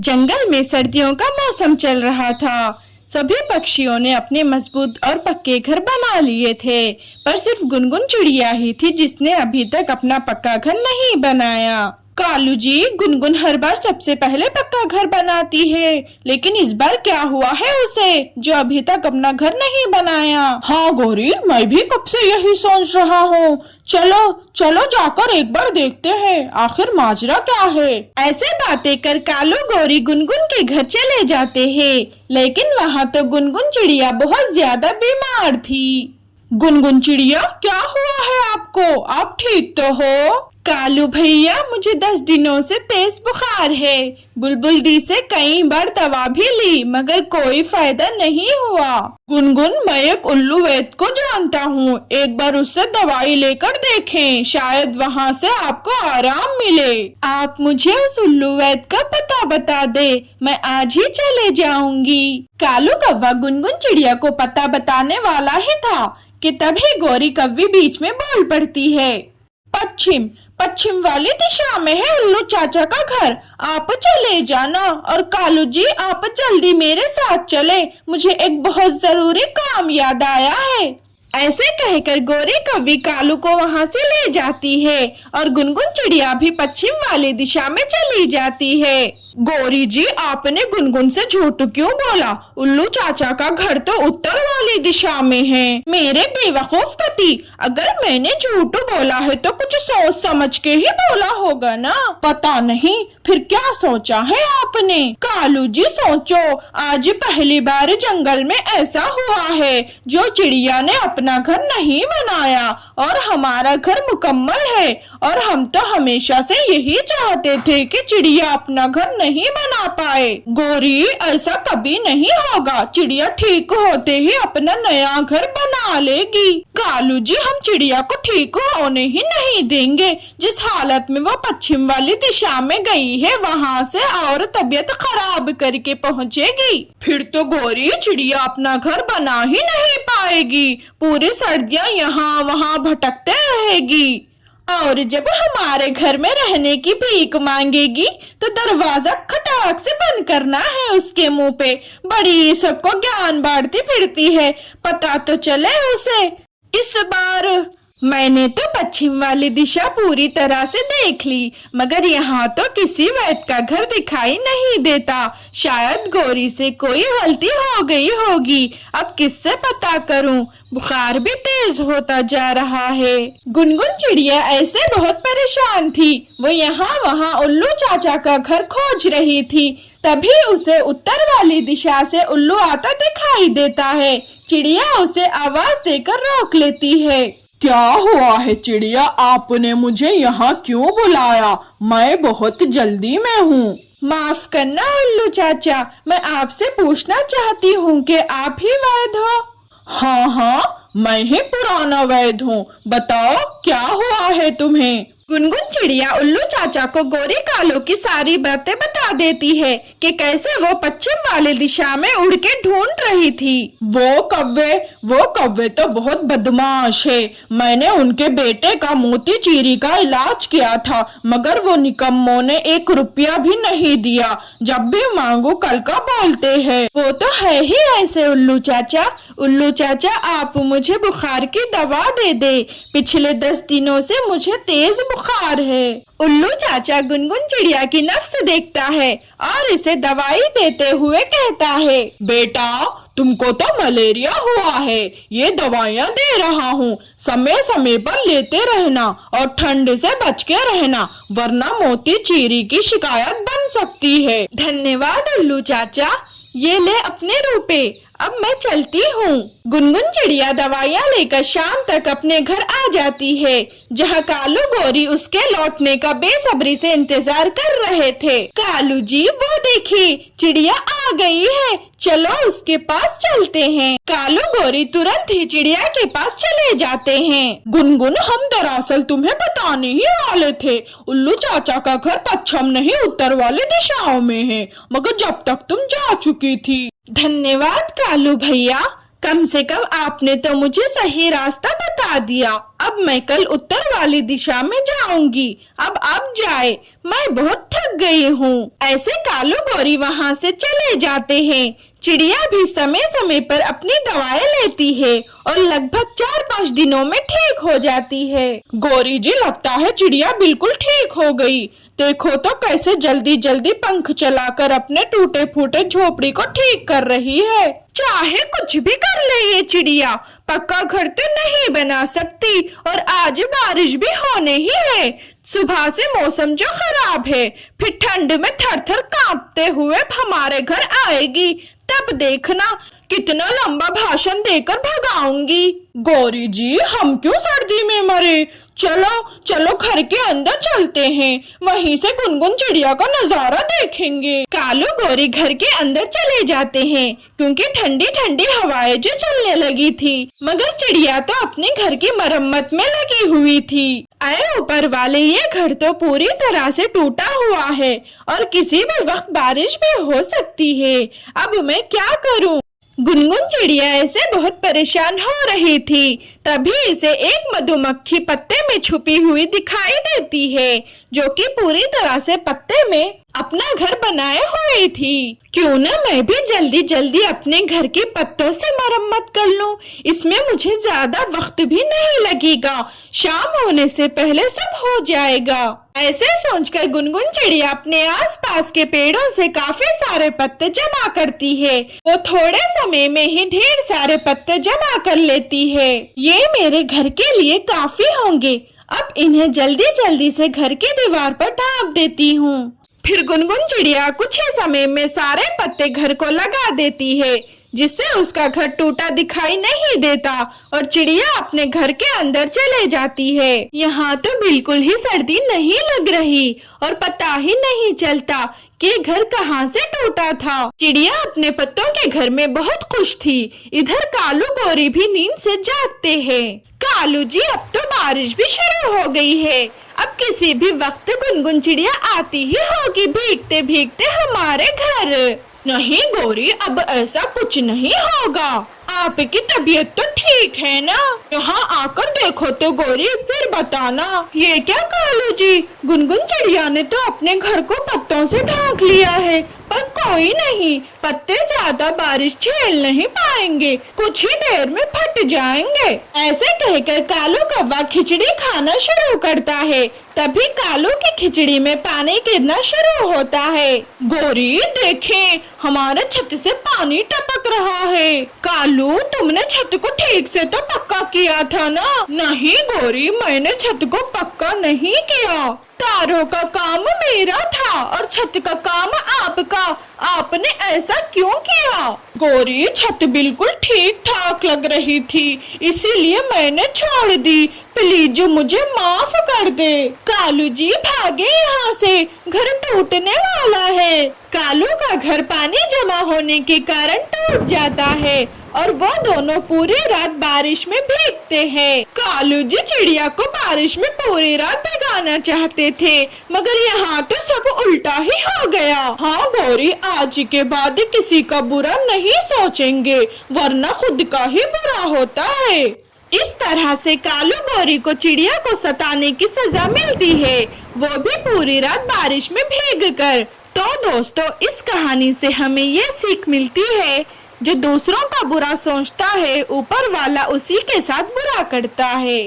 जंगल में सर्दियों का मौसम चल रहा था। सभी पक्षियों ने अपने मजबूत और पक्के घर बना लिए थे, पर सिर्फ गुनगुन चिड़िया ही थी जिसने अभी तक अपना पक्का घर नहीं बनाया। कालू जी, गुनगुन हर बार सबसे पहले पक्का घर बनाती है, लेकिन इस बार क्या हुआ है उसे जो अभी तक अपना घर नहीं बनाया? हाँ गौरी, मैं भी कब से यही सोच रहा हूँ। चलो चलो जाकर एक बार देखते हैं आखिर माजरा क्या है। ऐसे बातें कर कालू गौरी गुनगुन के घर चले जाते हैं, लेकिन वहाँ तो गुनगुन चिड़िया बहुत ज्यादा बीमार थी। गुनगुन चिड़िया, क्या हुआ है आपको? आप ठीक तो हो? कालू भैया, मुझे 10 दिनों से तेज बुखार है। बुलबुल दी से कई बार दवा भी ली, मगर कोई फायदा नहीं हुआ। गुनगुन, मैं एक उल्लू वैद्य को जानता हूँ, एक बार उससे दवाई लेकर देखें, शायद वहाँ से आपको आराम मिले। आप मुझे उस उल्लू वैद्य का पता बता दे, मैं आज ही चले जाऊंगी। कालू कौवा गुनगुन चिड़िया को पता बताने वाला ही था कि तभी गौरी कौवी बीच में बोल पड़ती है। पश्चिम वाली दिशा में है उल्लू चाचा का घर, आप चले जाना। और कालू जी, आप जल्दी मेरे साथ चले, मुझे एक बहुत जरूरी काम याद आया है। ऐसे कहकर गौरी कौवी कालू को वहाँ से ले जाती है और गुनगुन चिड़िया भी पश्चिम वाली दिशा में चली जाती है। गौरी जी, आपने गुनगुन से झूठ क्यों बोला? उल्लू चाचा का घर तो उत्तर वाली दिशा में है। मेरे बेवकूफ पति, अगर मैंने झूठ बोला है तो कुछ सोच समझ के ही बोला होगा ना। पता नहीं, फिर क्या सोचा है आपने? कालू जी, सोचो, आज पहली बार जंगल में ऐसा हुआ है जो चिड़िया ने अपना घर नहीं बनाया और हमारा घर मुकम्मल है। और हम तो हमेशा से यही चाहते थे कि चिड़िया अपना घर नहीं बना पाए। गौरी, ऐसा कभी नहीं होगा, चिड़िया ठीक होते ही अपना नया घर बना लेगी। कालू जी, हम चिड़िया को ठीक होने ही नहीं देंगे। जिस हालत में वो पश्चिम वाली दिशा में गई है, वहाँ से और तबीयत खराब करके पहुँचेगी। फिर तो गौरी, चिड़िया अपना घर बना ही नहीं पाएगी, पूरी सर्दियाँ यहाँ वहाँ भटकते रहेगी। और जब हमारे घर में रहने की भीख मांगेगी तो दरवाजा खटाक से बंद करना है उसके मुंह पे। बड़ी सबको ज्ञान बांटती फिरती है, पता तो चले उसे। इस बार मैंने तो पश्चिम वाली दिशा पूरी तरह से देख ली, मगर यहाँ तो किसी वैद्य का घर दिखाई नहीं देता। शायद गौरी से कोई गलती हो गई होगी। अब किससे पता करूं? बुखार भी तेज होता जा रहा है। गुनगुन चिड़िया ऐसे बहुत परेशान थी। वो यहाँ वहाँ उल्लू चाचा का घर खोज रही थी, तभी उसे उत्तर वाली दिशा से उल्लू आता दिखाई देता है। चिड़िया उसे आवाज देकर रोक लेती है। क्या हुआ है चिड़िया, आपने मुझे यहाँ क्यों बुलाया? मैं बहुत जल्दी में हूँ। माफ करना उल्लू चाचा, मैं आपसे पूछना चाहती हूँ कि आप ही वैद्य हो? हाँ, मैं ही पुराना वैद्य हूँ, बताओ क्या हुआ है तुम्हें? गुनगुन चिड़िया उल्लू चाचा को गौरी कालू की सारी बातें बता देती है कि कैसे वो पश्चिम वाली दिशा में उड़ के ढूंढ रही थी। वो कौवे तो बहुत बदमाश है। मैंने उनके बेटे का मोती चीरी का इलाज किया था, मगर वो निकम्मों ने 1 रुपया भी नहीं दिया। जब भी मांगू कल का बोलते हैं। वो तो है ही ऐसे उल्लू चाचा। उल्लू चाचा, आप मुझे बुखार की दवा दे दे, पिछले 10 दिनों से मुझे तेज बुखार है। उल्लू चाचा गुनगुन चिड़िया की नफ्स देखता है और इसे दवाई देते हुए कहता है, बेटा तुमको तो मलेरिया हुआ है, ये दवाइयाँ दे रहा हूँ, समय समय पर लेते रहना और ठंड से बच के रहना, वरना मोती चीरी की शिकायत बन सकती है। धन्यवाद उल्लू चाचा, ये ले अपने रुपए, अब मैं चलती हूँ। गुनगुन चिड़िया दवाइयाँ लेकर शाम तक अपने घर आ जाती है, जहाँ कालू गौरी उसके लौटने का बेसब्री से इंतजार कर रहे थे। कालू जी, वो देखिए चिड़िया आ गई है, चलो उसके पास चलते हैं। कालू गौरी तुरंत ही चिड़िया के पास चले जाते हैं। गुनगुन, हम दरअसल तुम्हें बताने ही वाले थे, उल्लू चाचा का घर पश्चिम नहीं उत्तर वाली दिशाओं में है, मगर जब तक तुम जा चुकी थी। धन्यवाद कालू भैया, कम से कम आपने तो मुझे सही रास्ता बता दिया। अब मैं कल उत्तर वाली दिशा में जाऊंगी। अब आप जाए, मैं बहुत थक गई हूँ। ऐसे कालू गौरी वहाँ से चले जाते हैं। चिड़िया भी समय समय पर अपनी दवाएं लेती है और लगभग 4-5 दिनों में ठीक हो जाती है। गौरी जी, लगता है चिड़िया बिल्कुल ठीक हो गई। देखो तो कैसे जल्दी जल्दी पंख चलाकर अपने टूटे फूटे झोपड़ी को ठीक कर रही है। चाहे कुछ भी कर ले ये चिड़िया, पक्का घर तो नहीं बना सकती। और आज बारिश भी होने ही है। सुबह से मौसम जो खराब है, फिर ठंड में थर थर कांपते हुए हमारे घर आएगी। तब देखना कितना लंबा भाषण देकर भगाऊंगी। गौरी जी, हम क्यों सर्दी में मरे। चलो चलो घर के अंदर चलते हैं, वहीं से गुनगुन चिड़िया का नजारा देखेंगे। कालू गौरी घर के अंदर चले जाते हैं क्योंकि ठंडी ठंडी हवाएं जो चलने लगी थी। मगर चिड़िया तो अपने घर की मरम्मत में लगी हुई थी। अरे ऊपर वाले, ये घर तो पूरी तरह से टूटा हुआ है और किसी भी वक्त बारिश भी हो सकती है। अब मैं क्या करूं? गुनगुन चिड़िया ऐसे बहुत परेशान हो रही थी। तभी इसे एक मधुमक्खी पत्ते में छुपी हुई दिखाई देती है, जो कि पूरी तरह से पत्ते में अपना घर बनाए हुई थी। क्यों न मैं भी जल्दी जल्दी अपने घर के पत्तों से मरम्मत कर लूं। इसमें मुझे ज्यादा वक्त भी नहीं लगेगा। शाम होने से पहले सब हो जाएगा। ऐसे सोचकर गुनगुन चिड़िया अपने आसपास के पेड़ों से काफी सारे पत्ते जमा करती है। वो थोड़े समय में ही ढेर सारे पत्ते जमा कर लेती है। ये मेरे घर के लिए काफी होंगे। अब इन्हें जल्दी जल्दी से घर की दीवार पर ढाँप देती हूँ। फिर गुनगुन चिड़िया कुछ ही समय में सारे पत्ते घर को लगा देती है, जिससे उसका घर टूटा दिखाई नहीं देता और चिड़िया अपने घर के अंदर चले जाती है। यहाँ तो बिल्कुल ही सर्दी नहीं लग रही और पता ही नहीं चलता कि घर कहाँ से टूटा था। चिड़िया अपने पत्तों के घर में बहुत खुश थी। इधर कालू गौरी भी नींद से जागते हैं। कालू जी, अब तो बारिश भी शुरू हो गई है। अब किसी भी वक्त गुनगुन चिड़िया आती ही होगी भीगते भीगते हमारे घर। नहीं गौरी, अब ऐसा कुछ नहीं होगा। आपकी तबीयत तो ठीक है ना? यहाँ आकर देखो तो गौरी, फिर बताना। ये क्या कालू जी, गुनगुन चिड़िया ने तो अपने घर को पत्तों से ढांक लिया है, पर कोई नहीं, पत्ते ज्यादा बारिश झेल नहीं पाएंगे, कुछ ही देर में फट जाएंगे। ऐसे कहकर कालू कौवा खिचड़ी खाना शुरू करता है। तभी कालू की खिचड़ी में पानी गिरना शुरू होता है। गौरी देखें, हमारे छत से पानी टपक रहा है। कालू, तुमने छत को ठीक से तो पक्का किया था ना? नहीं गौरी, मैंने छत को पक्का नहीं किया। तारों का काम मेरा था और छत का काम आपका। आपने ऐसा क्यों किया? गौरी, छत बिल्कुल ठीक ठाक लग रही थी, इसीलिए मैंने छोड़ दी। प्लीज मुझे माफ कर दे। कालू जी, भागे यहाँ से, घर टूटने वाला है। कालू का घर पानी जमा होने के कारण टूट जाता है और वो दोनों पूरी रात बारिश में भीगते हैं। कालू जी चिड़िया को बारिश में पूरी रात भिगाना चाहते थे, मगर यहाँ तो सब उल्टा ही हो गया। हाँ गौरी, आज के बाद किसी का बुरा नहीं सोचेंगे, वरना खुद का ही बुरा होता है। इस तरह से कालू गौरी को चिड़िया को सताने की सजा मिलती है, वो भी पूरी रात बारिश में भीग कर। तो दोस्तों, इस कहानी से हमें ये सीख मिलती है, जो दूसरों का बुरा सोचता है, ऊपर वाला उसी के साथ बुरा करता है।